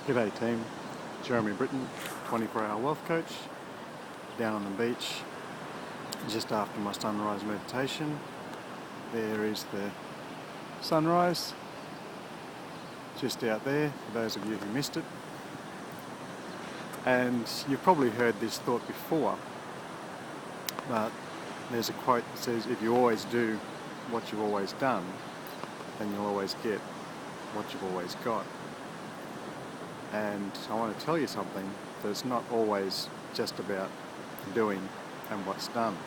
G'day team, Jeremy Britton, 24-hour wealth coach, down on the beach, just after my sunrise meditation. There is the sunrise, just out there, for those of you who missed it. And you've probably heard this thought before, but there's a quote that says, if you always do what you've always done, then you'll always get what you've always got. And I want to tell you something, that it's not always just about doing and what's done.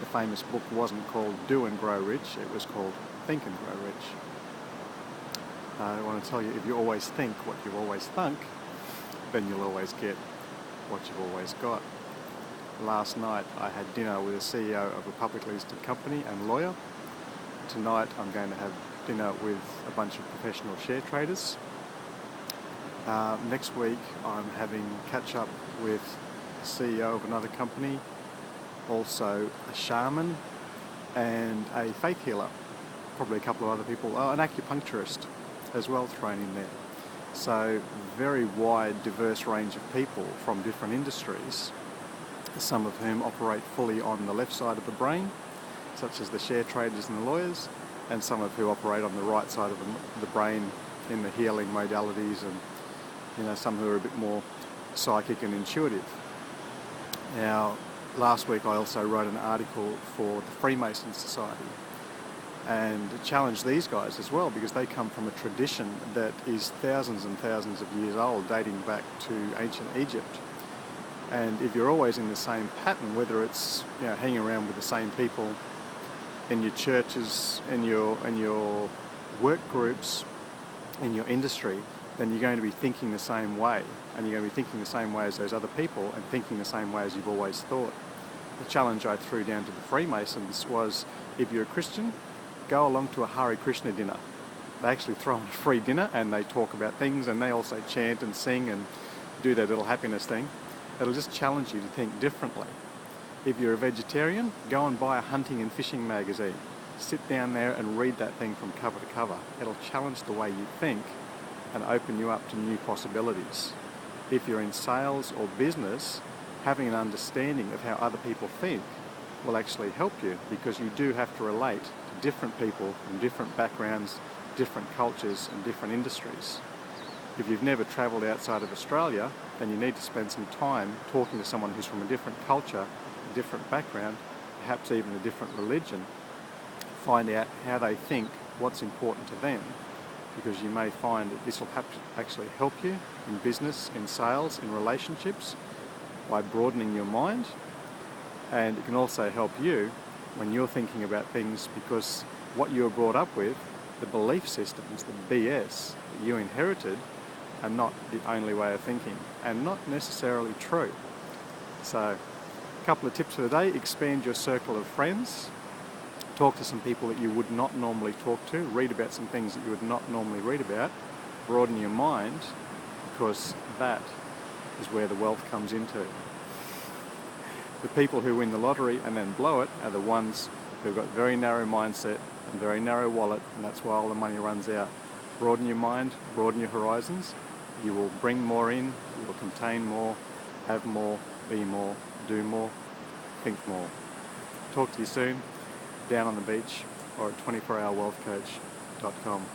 The famous book wasn't called Do and Grow Rich, it was called Think and Grow Rich. I want to tell you, if you always think what you've always thunk, then you'll always get what you've always got. Last night I had dinner with a CEO of a publicly listed company and lawyer. Tonight I'm going to have dinner with a bunch of professional share traders. Next week I'm having catch up with the CEO of another company, also a shaman and a faith healer, probably a couple of other people, an acupuncturist as well thrown in there. So very wide, diverse range of people from different industries, some of whom operate fully on the left side of the brain, such as the share traders and the lawyers, and some of who operate on the right side of the brain in the healing modalities, and some who are a bit more psychic and intuitive. Now, last week I also wrote an article for the Freemasons Society and challenged these guys as well, because they come from a tradition that is thousands and thousands of years old, dating back to ancient Egypt. And if you're always in the same pattern, whether it's hanging around with the same people in your churches, in your work groups, in your industry, then you're going to be thinking the same way, and you're going to be thinking the same way as those other people and thinking the same way as you've always thought. The challenge I threw down to the Freemasons was, if you're a Christian, go along to a Hare Krishna dinner. They actually throw on a free dinner and they talk about things, and they also chant and sing and do their little happiness thing. It'll just challenge you to think differently. If you're a vegetarian, go and buy a hunting and fishing magazine. Sit down there and read that thing from cover to cover. It'll challenge the way you think and open you up to new possibilities. If you're in sales or business, having an understanding of how other people think will actually help you, because you do have to relate to different people from different backgrounds, different cultures and different industries. If you've never travelled outside of Australia, then you need to spend some time talking to someone who's from a different culture, a different background, perhaps even a different religion. Find out how they think, what's important to them, because you may find that this will actually help you in business, in sales, in relationships, by broadening your mind. And it can also help you when you're thinking about things, because what you were brought up with, the belief systems, the BS that you inherited, are not the only way of thinking, and not necessarily true. So, a couple of tips for the day: expand your circle of friends. Talk to some people that you would not normally talk to. Read about some things that you would not normally read about. Broaden your mind, because that is where the wealth comes into. The people who win the lottery and then blow it are the ones who've got very narrow mindset and very narrow wallet, and that's why all the money runs out. Broaden your mind, broaden your horizons. You will bring more in, you will contain more, have more, be more, do more, think more. Talk to you soon, down on the beach or at 24hourwealthcoach.com.